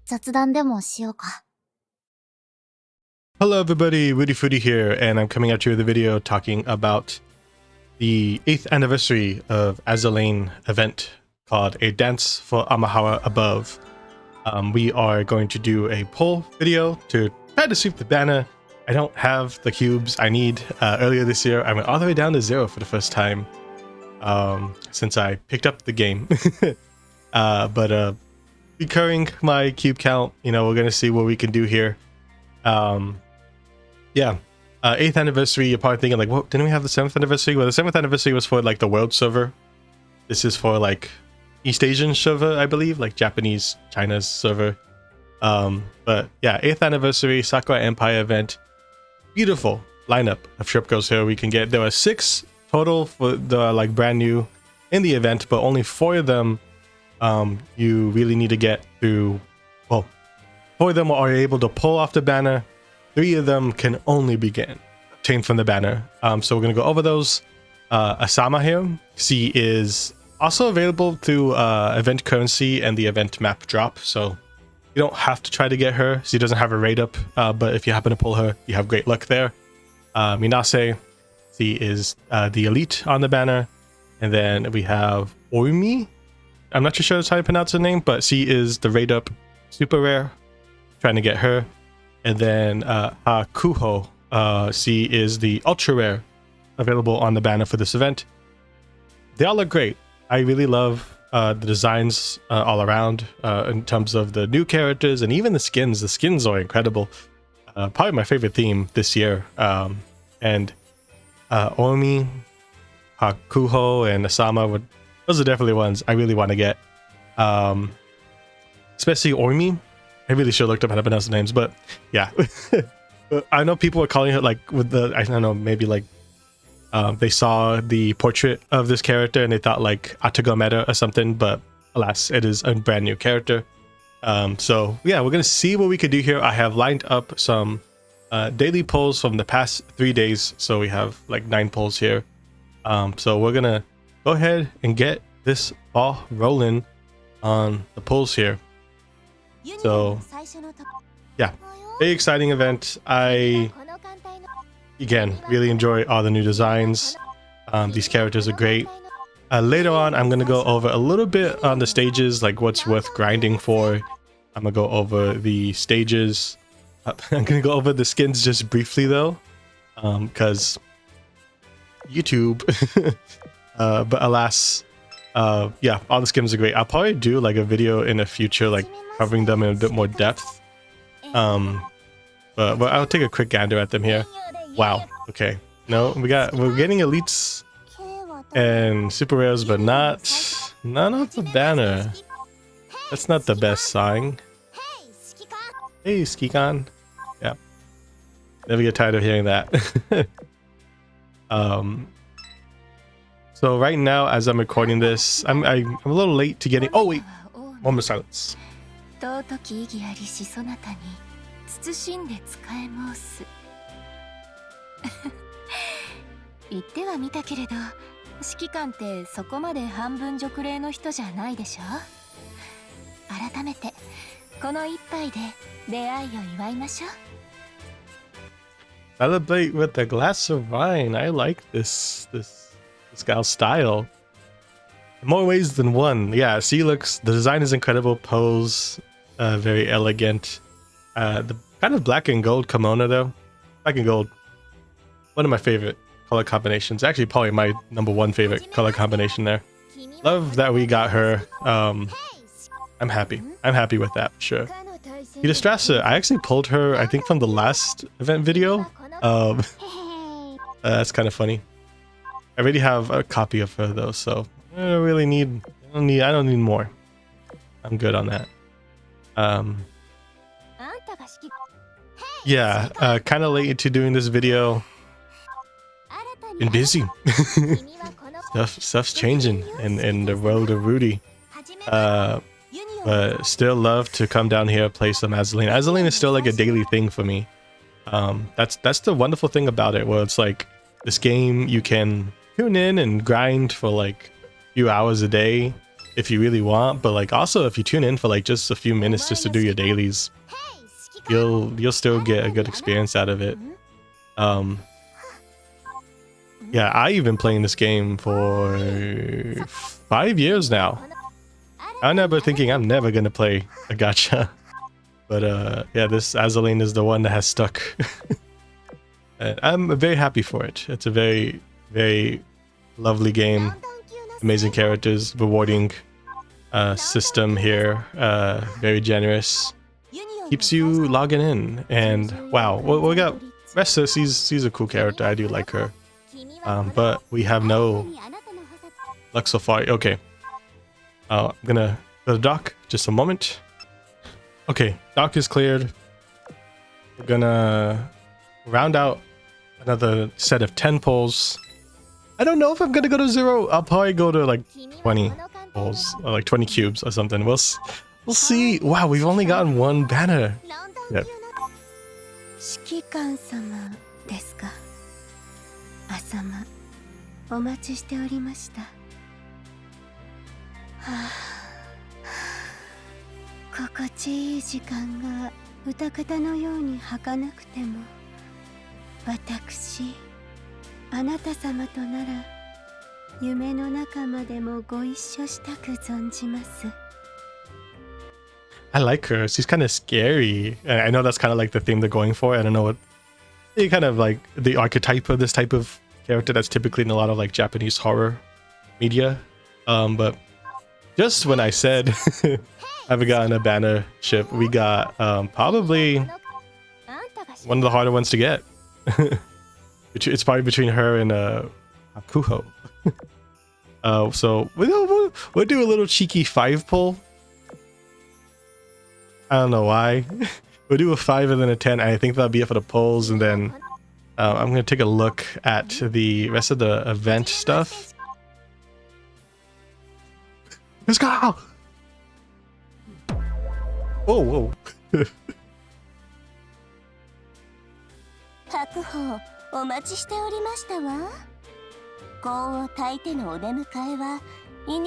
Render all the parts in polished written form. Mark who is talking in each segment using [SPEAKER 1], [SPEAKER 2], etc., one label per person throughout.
[SPEAKER 1] 雑談でもしようか。
[SPEAKER 2] Hello everybody, Woody Foodie here, and I'm coming at you with a video talking about the 8th anniversary of Azur event called A Dance for Amahara Above. We are going to do a poll video to try to sweep the banner. I don't have the cubes I need. Earlier this year, I went all the way down to 0 for the first time since I picked up the game. But recurring my cube count, we're going to see what we can do here. Yeah, 8th anniversary, you're probably thinking like, what, didn't we have the 7th anniversary? Well, the 7th anniversary was for like the world server. This is for like East Asian server, I believe, like Japanese, China's server. But yeah, 8th anniversary Sakura Empire event. Beautiful lineup of ship girls here we can get. There are 6 total for the like brand new in the event, but only 4 of them you really need to get through. Well, 4 of them are able to pull off the banner. 3 of them can only be obtained from the banner. So we're going to go over those. Asama here. She is also available through event currency and the event map drop. So you don't have to try to get her. She doesn't have a raid up. But if you happen to pull her, you have great luck there. Minase. She is the elite on the banner. And then we have Oimi. I'm not too sure that's how you pronounce her name, but she is the raid up super rare. Trying to get her. And then Hakuho, she is the ultra rare available on the banner for this event. They all look great. I really love the designs all around in terms of the new characters and even the skins. The skins are incredible. Probably my favorite theme this year. And Omi, Hakuho, and Asama, those are definitely ones I really want to get. Especially Omi. I really should have looked up how to pronounce the names, but yeah. I know people are calling it like with the, I don't know, maybe like they saw the portrait of this character and they thought like Atagometa or something, but alas, it is a brand new character. So yeah, we're going to see what we could do here. I have lined up some daily polls from the past 3 days. So we have like 9 polls here. So we're going to go ahead and get this ball rolling on the polls here. So yeah, very exciting event. I again really enjoy all the new designs. These characters are great. Later on I'm gonna go over a little bit on the stages, like what's worth grinding for. I'm gonna go over the stages. I'm gonna go over the skins just briefly though, because YouTube. But alas, yeah, all the skins are great. I'll probably do like a video in the future, like covering them in a bit more depth. But I'll take a quick gander at them here. Wow. Okay. No, we're getting elites and super rares, but not off the banner. That's not the best sign. Hey, Skikan. Yeah. Never get tired of hearing that. So right now, as I'm recording this, I'm a little late to getting. Oh wait, moment of silence.
[SPEAKER 1] 尊き意義ありしそなたに慎んで仕え申す。言ってはみたけれど、指揮官ってそこまで半分熟齢の人じゃないでしょ。改めてこの一杯で出会いを祝いましょう。
[SPEAKER 2] Celebrate with a glass of wine. I like this gal's style. In more ways than one. Yeah, the design is incredible. Pose, very elegant. The kind of black and gold kimono though. Black and gold. One of my favorite color combinations. Actually, probably my #1 favorite color combination there. Love that we got her. I'm happy. I'm happy with that, for sure. Strasse, I actually pulled her, I think, from the last event video. That's kind of funny. I already have a copy of her though, so I don't really need. I don't need more. I'm good on that. Yeah, kind of late to doing this video. Been busy. Stuff's changing in the world of Rudy. But still love to come down here, play some Azur. Azur is still like a daily thing for me. That's the wonderful thing about it, where it's like this game you can tune in and grind for like a few hours a day, if you really want, but like also if you tune in for like just a few minutes just to do your dailies, you'll still get a good experience out of it. Yeah, I've been playing this game for 5 years now. I remember thinking I'm never gonna play a gacha, but yeah, this Azur is the one that has stuck. And I'm very happy for it. It's a very, very lovely game. Amazing characters, rewarding system here. Very generous. Keeps you logging in. And wow, we got Ressa. She's a cool character. I do like her. But we have no luck so far. Okay. I'm gonna go to dock. Just a moment. Okay, dock is cleared. We're gonna round out another set of 10 pulls. I don't know if I'm gonna go to 0. I'll probably go to like 20 pulls or like 20 cubes or something. We'll see. Wow, we've only gotten one banner. Yep.
[SPEAKER 1] 指揮官様ですか。朝間お待ちしておりました。はあ、心地いい時間が歌方のように儚くても、私あなた様となら夢の中までもご一緒したく存じます。
[SPEAKER 2] I like her. She's kind of scary. I know that's kind of like the theme they're going for. I don't know what kind of like the archetype of this type of character that's typically in a lot of like Japanese horror media. But just when I said I haven't gotten a banner ship, we got probably one of the harder ones to get. It's probably between her and Hakuho. So we'll do a little cheeky 5 pull. I don't know why. We'll do a 5 and then a 10. I think that'll be it for the polls, and then I'm gonna take a look at the rest of the event stuff. Let's go! Oh, whoa.
[SPEAKER 3] 白鵬お待ちしておりましたわ。香を焚いてのお出迎えは古よ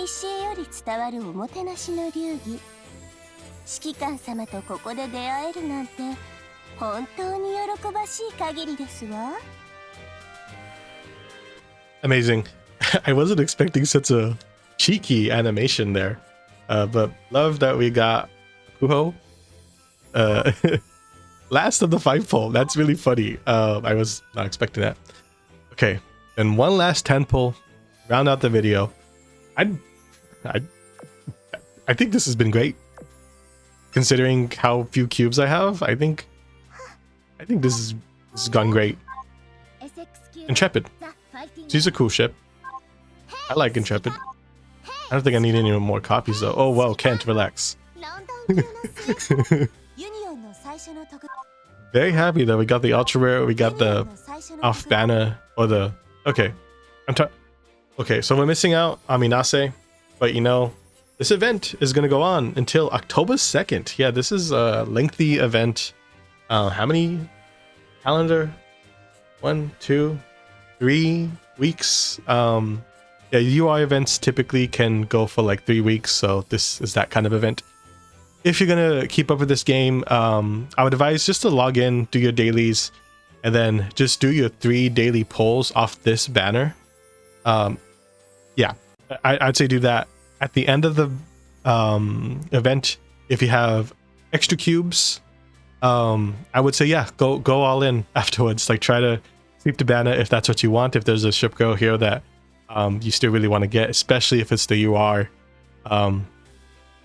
[SPEAKER 3] り伝わるおもてなしの流儀。指揮官様とここで出会えるなんて本当に喜ばしい限りですわ。
[SPEAKER 2] Amazing. I wasn't expecting such a cheeky animation there. But love that we got Kuho. Last of the 5 pull. That's really funny. I was not expecting that. Okay. And one last 10 pull. Round out the video. I think this has been great. Considering how few cubes I have, I think this has gone great. Intrepid. She's a cool ship. I like Intrepid. I don't think I need any more copies though. Oh well, Kent, relax. Very happy that we got the ultra rare, we got the off banner or the okay. Okay, so we're missing out on Minase, but you know, this event is gonna go on until October 2nd. Yeah, this is a lengthy event. How many calendar? 1, 2, 3 weeks. Yeah, UI events typically can go for like 3 weeks, so this is that kind of event. If you're gonna keep up with this game, I would advise just to log in, do your dailies, and then just do your 3 daily polls off this banner. Yeah, I'd say do that at the end of the event. If you have extra cubes, I would say yeah, go all in afterwards. Like try to sweep the banner if that's what you want. If there's a ship girl here that you still really want to get, especially if it's the UR.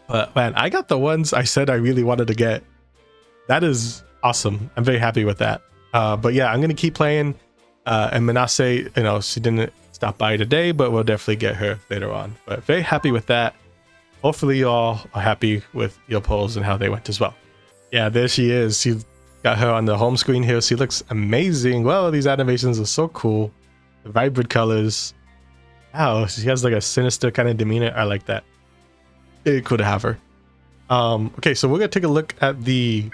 [SPEAKER 2] But man, I got the ones I said I really wanted to get. That is awesome. I'm very happy with that. But yeah, I'm gonna keep playing. And Minase, you know, she didn't stop by today, but we'll definitely get her later on. But very happy with that. Hopefully you all are happy with your polls and how they went as well. Yeah, there she is. She got her on the home screen here. She looks amazing. Wow, these animations are so cool. The vibrant colors. Wow, she has like a sinister kind of demeanor. I like that. Very cool to have her. Okay, so we're gonna take a look at the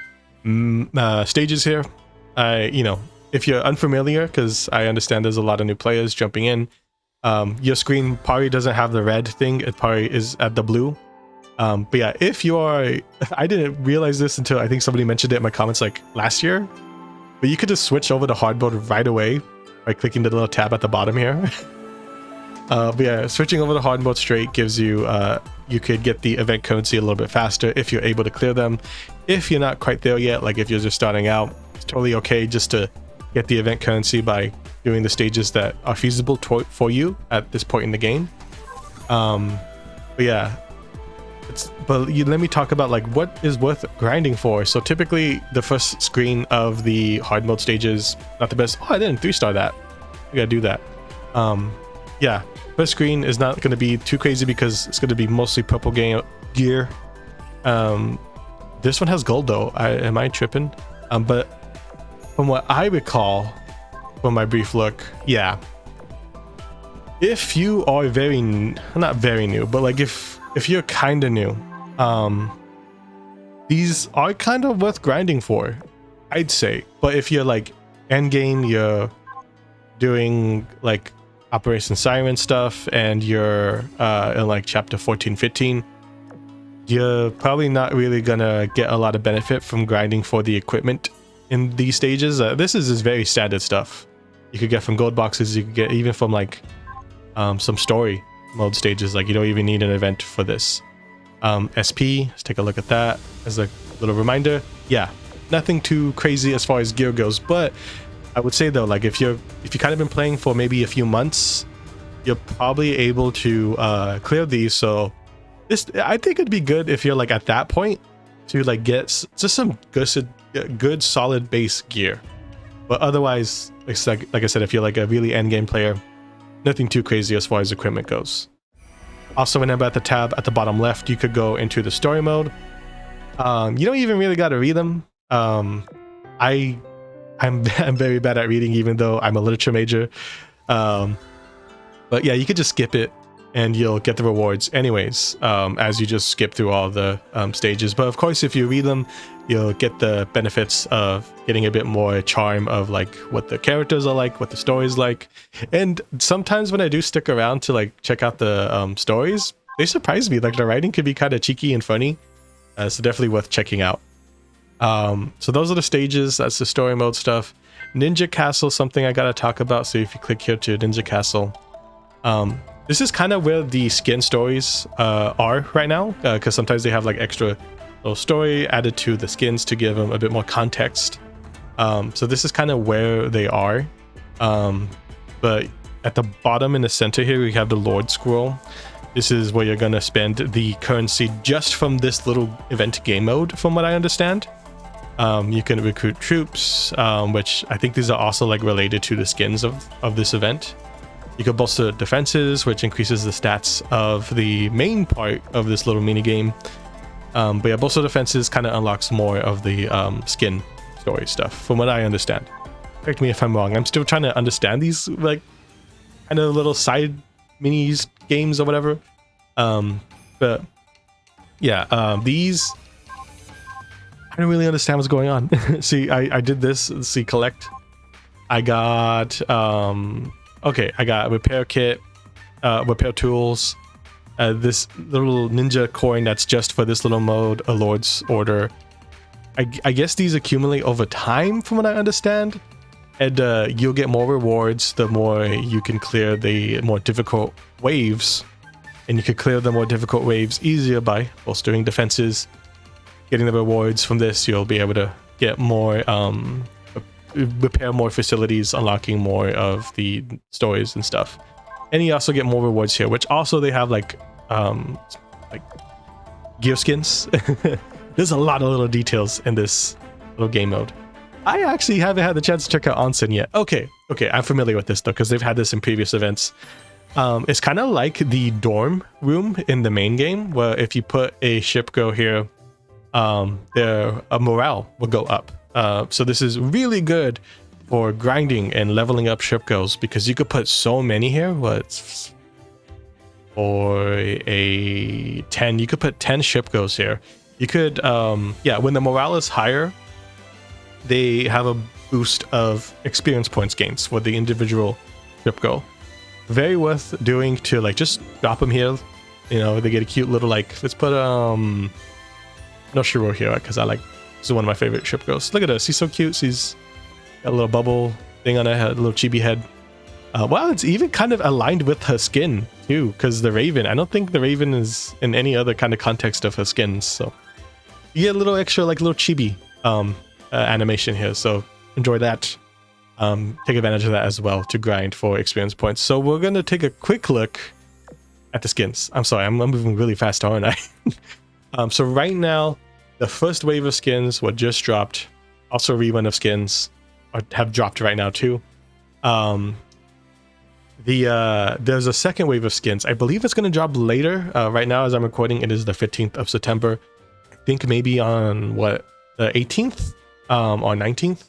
[SPEAKER 2] stages here. You know, if you're unfamiliar, because I understand there's a lot of new players jumping in, Your screen probably doesn't have the red thing. It probably is at the blue. But yeah, if you are, I didn't realize this until I think somebody mentioned it in my comments like last year, but you could just switch over to hard mode right away by clicking the little tab at the bottom here. But yeah, switching over to hard mode straight gives you, you could get the event currency a little bit faster if you're able to clear them. If you're not quite there yet, like if you're just starting out, it's totally okay just to get the event currency by doing the stages that are feasible for you at this point in the game. But yeah, let me talk about like what is worth grinding for. So typically the first screen of the hard mode stages, not the best. Oh, I didn't 3-star that. I gotta do that. Yeah, first screen is not going to be too crazy because it's going to be mostly purple gear. This one has gold though. Am I tripping? But from what I recall from my brief look, yeah, if you are not very new, but like if you're kind of new, these are kind of worth grinding for, I'd say. But if you're like end game, you're doing like Operation Siren stuff and you're in like chapter 14-15, you're probably not really gonna get a lot of benefit from grinding for the equipment in these stages. This is just very standard stuff you could get from gold boxes. You could get even from like some story mode stages. Like you don't even need an event for this. SP, let's take a look at that as a little reminder. Yeah, nothing too crazy as far as gear goes, but I would say though, like if you kind of been playing for maybe a few months, you're probably able to clear these. So this, I think it'd be good if you're like at that point to like get just some good solid base gear. But otherwise, like I said, if you're like a really end game player, nothing too crazy as far as equipment goes. Also, remember at the tab at the bottom left, you could go into the story mode. You don't even really got to read them. I'm very bad at reading, even though I'm a literature major. But yeah, you could just skip it and you'll get the rewards anyways, as you just skip through all the stages. But of course, if you read them, you'll get the benefits of getting a bit more charm of like what the characters are like, what the story's like. And sometimes when I do stick around to like check out the stories, they surprise me. Like the writing could be kind of cheeky and funny. So definitely worth checking out. So those are the stages. That's the story mode stuff. Ninja Castle, something I gotta talk about. So if you click here to Ninja Castle, this is kind of where the skin stories are right now, because sometimes they have like extra little story added to the skins to give them a bit more context. So this is kind of where they are. But at the bottom in the center here, we have the Lord Scroll. This is where you're gonna spend the currency just from this little event game mode, from what I understand. You can recruit troops, which I think these are also like related to the skins of this event. You can bolster defenses, which increases the stats of the main part of this little mini game. But yeah, bolster defenses kind of unlocks more of the skin story stuff, from what I understand. Correct me if I'm wrong. I'm still trying to understand these like kind of little side minis games or whatever. But yeah, these, I don't really understand what's going on. See, I did this. Let's see, collect. I got okay, I got repair kit, repair tools, this little ninja coin that's just for this little mode, a Lord's Order. I guess these accumulate over time, from what I understand, and you'll get more rewards the more you can clear the more difficult waves, and you can clear the more difficult waves easier by bolstering defenses. Getting the rewards from this, you'll be able to get more, repair more facilities, unlocking more of the stories and stuff. And you also get more rewards here, which also they have like gear skins. There's a lot of little details in this little game mode. I actually haven't had the chance to check out Onsen yet. Okay, I'm familiar with this though, because they've had this in previous events. It's kind of like the dorm room in the main game, where if you put a ship go here, their morale will go up. So this is really good for grinding and leveling up ship goals, because you could put so many here. What's for a 10? You could put 10 ship goals here. You could, yeah, when the morale is higher, they have a boost of experience points gains for the individual ship goal. very worth doing to like just drop them here. You know, they get a cute little like, let's put no Shiro here because I like, this is one of my favorite ship girls. Look at her, she's so cute. She's got a little bubble thing on her head, a little chibi head. Wow, it's even kind of aligned with her skin too, because the Raven, I don't think the Raven is in any other kind of context of her skins, so you get a little extra like little chibi animation here, so enjoy that. Take advantage of that as well to grind for experience points. So we're gonna take a quick look at the skins. I'm sorry, I'm moving really fast, aren't I? So right now, the first wave of skins were just dropped. Also, a rerun of skins have dropped right now too. There's a second wave of skins. I believe it's going to drop later. Right now, as I'm recording, it is the 15th of September. I think maybe on what, the 18th or 19th.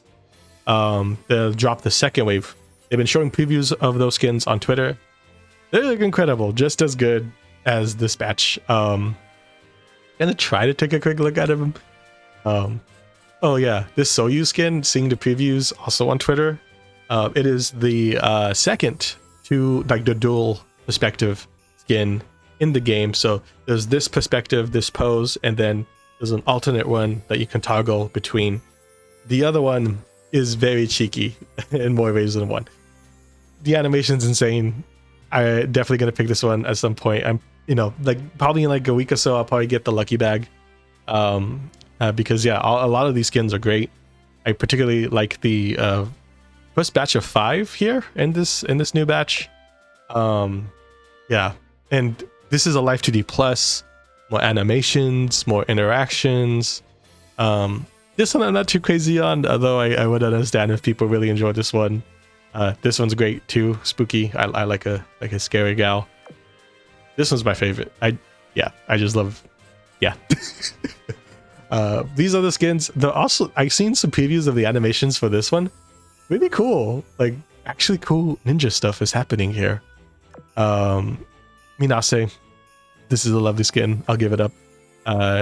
[SPEAKER 2] They'll drop the second wave. They've been showing previews of those skins on Twitter. They look incredible, just as good as this batch. Gonna try to take a quick look at them. Oh yeah, this Soyu skin, seeing the previews also on Twitter. It is the second to like the dual perspective skin in the game. So there's this perspective, this pose, and then there's an alternate one that you can toggle between. The other one is very cheeky in more ways than one. The animation's insane. I definitely gonna pick this one at some point. I'm, you know, like probably in like a week or so, I'll probably get the lucky bag. Because yeah, a lot of these skins are great. I particularly like the first batch of 5 here in this new batch. Yeah, and this is a Life 2D plus, more animations, more interactions. This one I'm not too crazy on, although I would understand if people really enjoy this one. This one's great too, spooky. I like a scary gal. This one's my favorite. I just love, yeah. These other skins, I've seen some previews of the animations for this one. Really cool, like actually cool ninja stuff is happening here. Minase, this is a lovely skin, I'll give it up.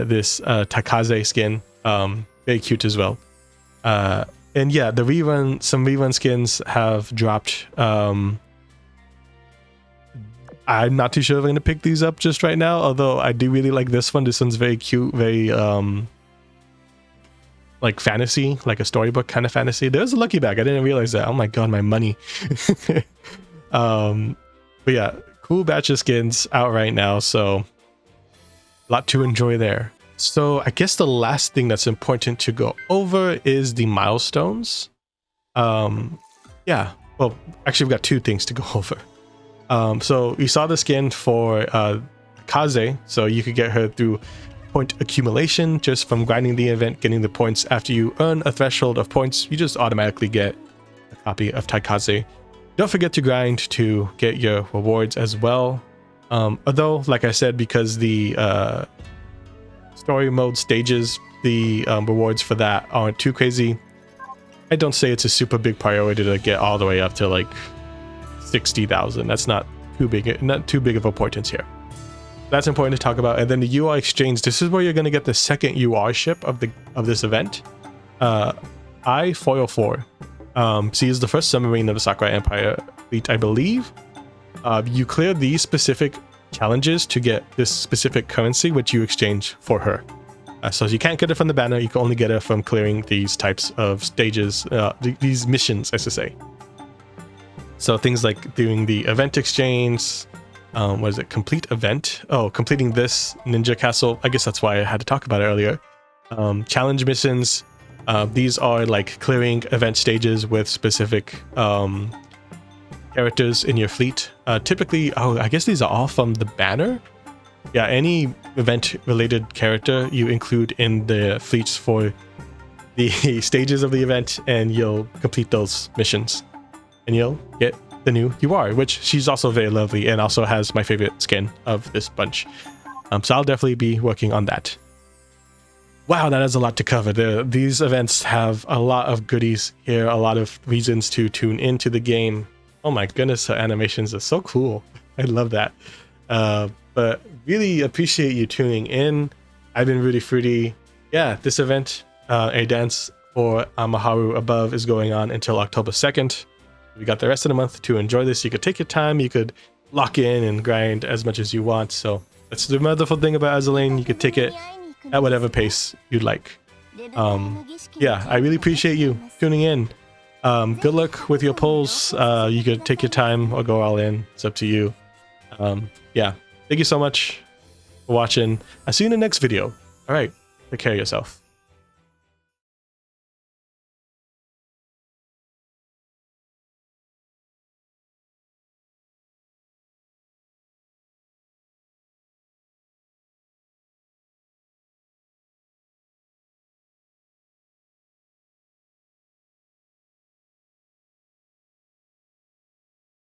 [SPEAKER 2] This Takaze skin, very cute as well. And yeah, some rerun skins have dropped. I'm not too sure if I'm gonna pick these up just right now, although I do really like this one. This one's very cute, very like fantasy, like a storybook kind of fantasy. There's a lucky bag, I didn't realize that. Oh my god, my money. But yeah, cool batch of skins out right now, so a lot to enjoy there. So I guess the last thing that's important to go over is the milestones. Yeah, well, actually we've got 2 things to go over. So you saw the skin for Kaze, so you could get her through point accumulation just from grinding the event, getting the points. After you earn a threshold of points, you just automatically get a copy of Taikaze. Don't forget to grind to get your rewards as well. Although, like I said, because the story mode stages, the rewards for that aren't too crazy, I don't say it's a super big priority to get all the way up to like 60,000. That's not too big of importance here. That's important to talk about. And then the UR exchange, this is where you're going to get the second UR ship of this event. I-404. She is the first submarine of the Sakurai Empire fleet, I believe. You clear these specific challenges to get this specific currency, which you exchange for her. So you can't get it from the banner, you can only get it from clearing these types of stages, these missions, I should say. So things like doing the event exchange, what is it, complete event? Oh, completing this ninja castle. I guess that's why I had to talk about it earlier. Challenge missions. These are like clearing event stages with specific characters in your fleet. Typically, I guess these are all from the banner. Yeah, any event related character you include in the fleets for the stages of the event, and you'll complete those missions. And you'll get the new UR, which she's also very lovely and also has my favorite skin of this bunch. So I'll definitely be working on that. Wow, that is a lot to cover. These events have a lot of goodies here, a lot of reasons to tune into the game. Oh my goodness, her animations are so cool. I love that. But really appreciate you tuning in. I've been Rudy Fruity. Yeah, this event, A Dance for Amaharu Above, is going on until October 2nd. We got the rest of the month to enjoy this. You could take your time. You could lock in and grind as much as you want. So that's the wonderful thing about Azur Lane. You could take it at whatever pace you'd like. Yeah, I really appreciate you tuning in. Good luck with your polls. You could take your time or go all in. It's up to you. Yeah, thank you so much for watching. I'll see you in the next video. All right, take care of yourself.